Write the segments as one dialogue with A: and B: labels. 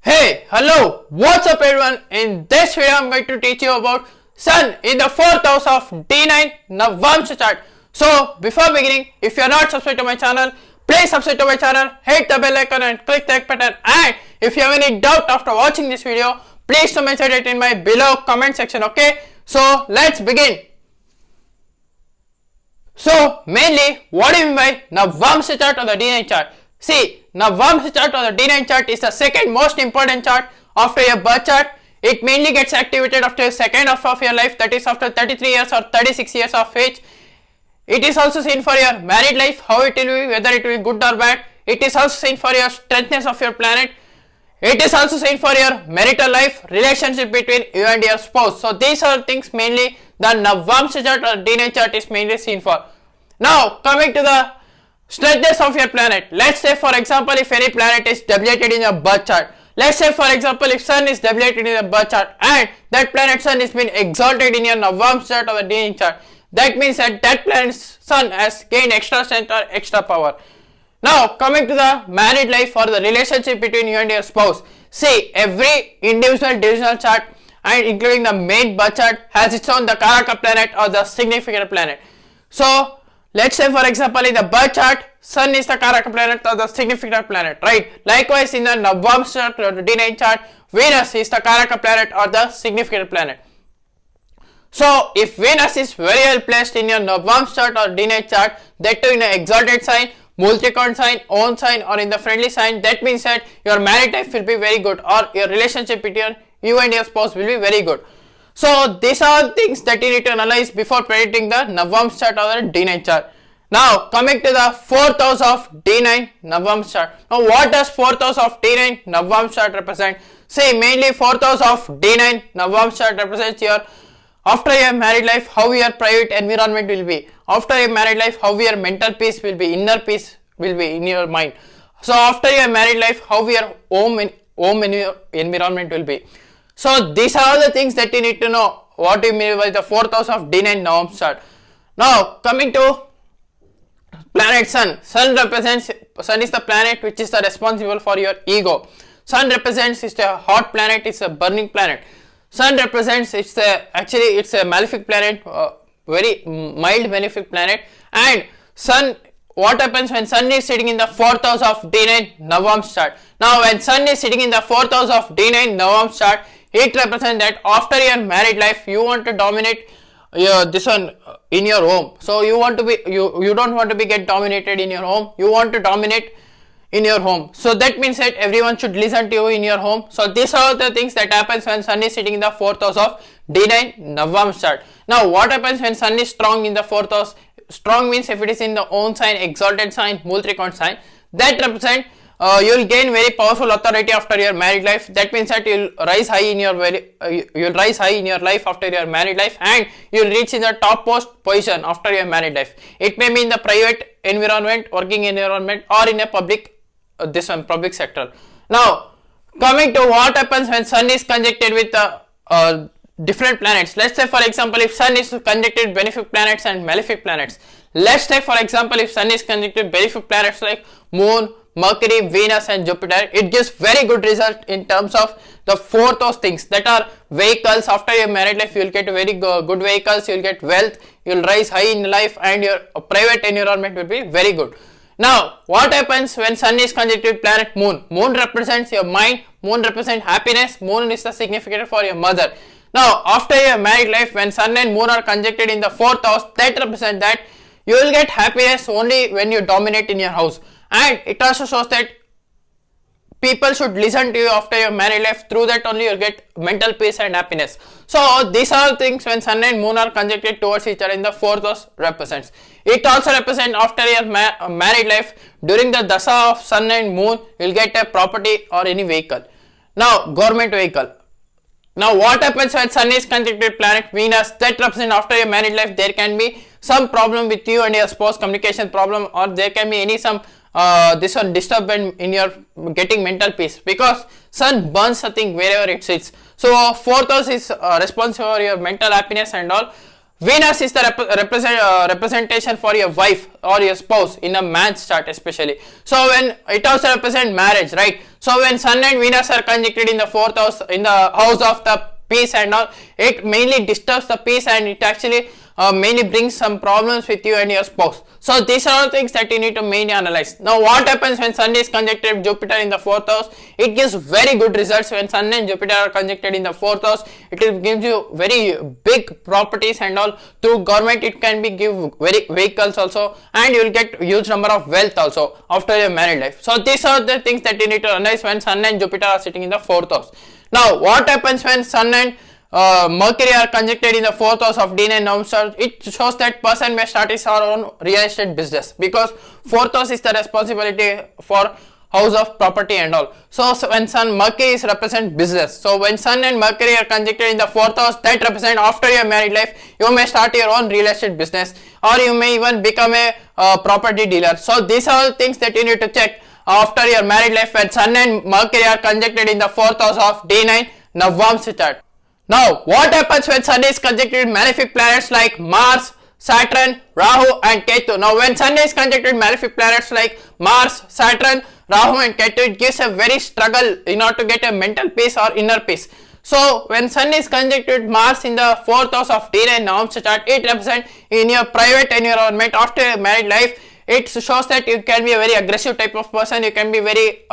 A: Hey, hello, what's up everyone? In this video I'm going to teach you about Sun in the 4th house of D9 Navamsa chart. So before beginning, if you are not subscribed to my channel, please subscribe to my channel, hit the bell icon and click the like button, and if you have any doubt after watching this video, please to mention it in my below comment section, okay? So let's begin. So mainly, what do you mean by Navamsa chart or the D9 chart? See, Navamsa chart or the D9 chart is the second most important chart after your birth chart. It mainly gets activated after the second half of your life, that is after 33 years or 36 years of age. It is also seen for your married life, how it will be, whether it will be good or bad. It is also seen for your strengthness of your planet. It is also seen for your marital life, relationship between you and your spouse. So these are things mainly the Navamsa chart or D9 chart is mainly seen for. Now coming to the strengthness of your planet. Let's say for example if any planet is debilitated in your birth chart. Let's say for example if Sun is debilitated in your birth chart and that planet Sun is been exalted in your Navamsa chart or the D9 chart. That means that that planet's Sun has gained extra strength or extra power. Now coming to the married life or the relationship between you and your spouse. See, every individual divisional chart and including the main birth chart has its own the Karaka planet or the significant planet. So let's say for example in the birth chart, Sun is the Karaka planet or the significant planet, right? Likewise in the Navamsa chart or the D9 chart, Venus is the Karaka planet or the significant planet. So if Venus is very well placed in your Navamsa chart or D9 chart, that too in an exalted sign, multi-con sign, own sign or in the friendly sign, that means that your married life will be very good or your relationship between you and your spouse will be very good. So these are things that you need to analyze before predicting the Navamsa chart or the D9 chart. Now coming to the 4th house of D9 Navamsa chart. Now what does 4th house of D9 Navamsa chart represent? See, mainly 4th house of D9 Navamsa chart represents your after your married life, how your private environment will be. After your married life, how your mental peace will be, inner peace will be in your mind. So after your married life, how your home environment will be. So these are all the things that you need to know. What you mean by the 4th house of D9 Navamsa chart. Now coming to planet Sun. Sun is the planet which is responsible for your ego. Sun represents it's a hot planet, it's a burning planet. Sun represents it's a malefic planet, very mild malefic planet. And Sun, what happens when Sun is sitting in the 4th house of D9 Navamsa chart? Now when Sun is sitting in the 4th house of D9 Navamsa chart, it represents that after your married life you want to dominate this one in your home. So you want to be you don't want to be get dominated in your home, you want to dominate in your home. So that means that everyone should listen to you in your home. So these are the things that happens when Sun is sitting in the 4th house of D9 Navamsa chart. Now what happens when Sun is strong in the 4th house? Strong means if it is in the own sign, exalted sign, multi-con sign, that represent you will gain very powerful authority after your married life. That means that you will rise high in your life after your married life, and you will reach in the top post position after your married life. It may be in the private environment, working environment, or in a public public sector. Now coming to what happens when Sun is conjuncted with different planets. Let's say for example if Sun is conjuncted with benefic planets and malefic planets. Let's take for example if Sun is conjuncted with benefic planets like Moon, Mercury, Venus and Jupiter, it gives very good result in terms of the 4th house things that are vehicles. After your married life you will get very good vehicles, you will get wealth, you will rise high in life, and your private environment will be very good. Now what happens when Sun is conjuncted with planet Moon? Moon represents your mind, Moon represents happiness, Moon is the significant for your mother. Now after your married life, when Sun and Moon are conjuncted in the 4th house, that represents that you will get happiness only when you dominate in your house. And it also shows that people should listen to you after your married life. Through that only you will get mental peace and happiness. So these are things when Sun and Moon are conjuncted towards each other in the 4th house represents. It also represents after your married life, during the dasa of Sun and Moon, you will get a property or any vehicle. Now government vehicle. Now what happens when Sun is conjuncted with planet Venus? That represents after your married life there can be some problem with you and your spouse, communication problem, or there can be any this one disturbance in your getting mental peace, because Sun burns something wherever it sits. So 4th house is responsible for your mental happiness and all. Venus is the representation for your wife or your spouse in a man's chart especially. So when it also represents marriage, right? So when Sun and Venus are conjuncted in the 4th house, in the house of the peace and all, it mainly disturbs the peace and it actually mainly brings some problems with you and your spouse. So these are all things that you need to mainly analyze. Now what happens when Sun is conjuncted Jupiter in the 4th house? It gives very good results. When Sun and Jupiter are conjuncted in the 4th house, it gives you very big properties and all. Through government it can be give very vehicles also, and you will get huge number of wealth also after your married life. So these are the things that you need to analyze when Sun and Jupiter are sitting in the 4th house. Now what happens when Sun and Mercury are conjuncted in the 4th house of D9 Navamsa? It shows that person may start his own real estate business, because 4th house is the responsibility for house of property and all. So when Sun Mercury is represent business. So when Sun and Mercury are conjuncted in the 4th house, that represent after your married life, you may start your own real estate business, or you may even become a property dealer. So these are all things that you need to check after your married life when Sun and Mercury are conjuncted in the 4th house of D9 Navamsa chart. Now, what happens when Sun is conjuncted malefic planets like Mars, Saturn, Rahu and Ketu? Now, when Sun is conjuncted malefic planets like Mars, Saturn, Rahu and Ketu, it gives a very struggle in order to get a mental peace or inner peace. So, when Sun is conjuncted Mars in the 4th house of D9 Navamsa chart, it represents in your private environment after your married life. It shows that you can be a very aggressive type of person, you can be very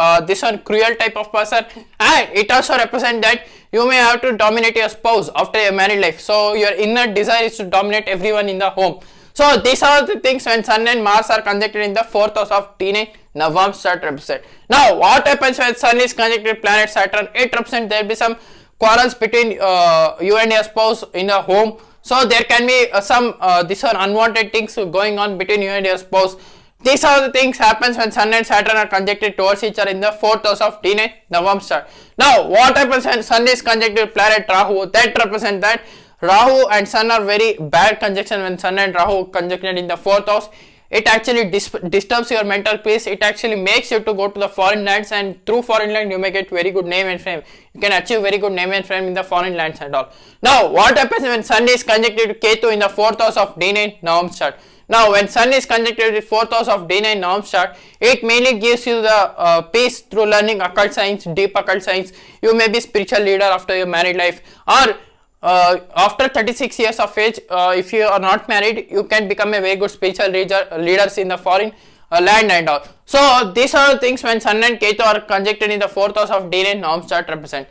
A: cruel type of person, and it also represents that you may have to dominate your spouse after your married life. So your inner desire is to dominate everyone in the home. So these are the things when Sun and Mars are conjuncted in the 4th house of D9 Navamsa chart represent. Now what happens when Sun is conjuncted planet Saturn? It represents there will be some quarrels between you and your spouse in the home. So there can be some these are unwanted things going on between you and your spouse. These are the things happens when Sun and Saturn are conjuncted towards each other in the 4th house of D9 Navamsa chart. Now what happens when Sun is conjuncted planet Rahu? That represents that Rahu and Sun are very bad conjunction. When Sun and Rahu conjuncted in the 4th house, it actually disturbs your mental peace. It actually makes you to go to the foreign lands, and through foreign land you may get very good name and fame. You can achieve very good name and fame in the foreign lands and all. Now what happens when Sun is conjuncted Ketu in the 4th house of D9 Navamsa chart? Now when Sun is conjuncted with 4th house of D9 Navamsa chart, it mainly gives you the peace through learning occult science, deep occult science. You may be spiritual leader after your married life, or after 36 years of age, if you are not married, you can become a very good spiritual leaders in the foreign land and all. So these are the things when Sun and Ketu are conjuncted in the 4th house of D9 Navamsa chart represent.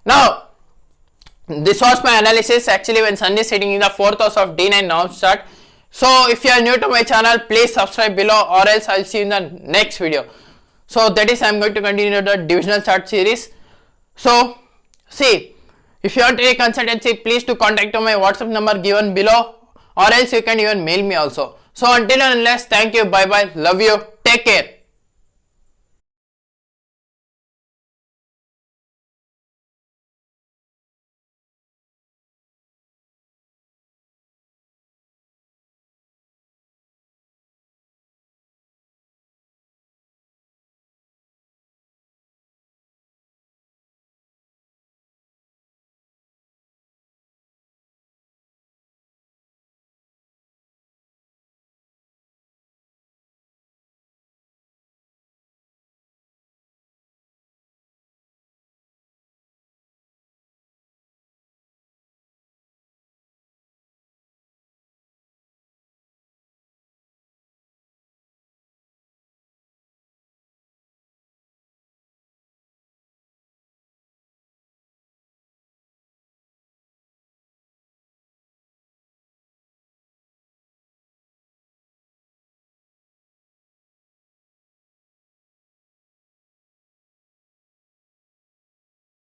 A: Now this was my analysis actually when Sun is sitting in the 4th house of D9 Navamsa chart. So if you are new to my channel, please subscribe below, or else I'll see you in the next video. So that is, I'm going to continue the divisional chart series. So see, if you want any consultancy, please to contact my WhatsApp number given below, or else you can even mail me also. So until and unless, thank you, bye bye, love you, take care.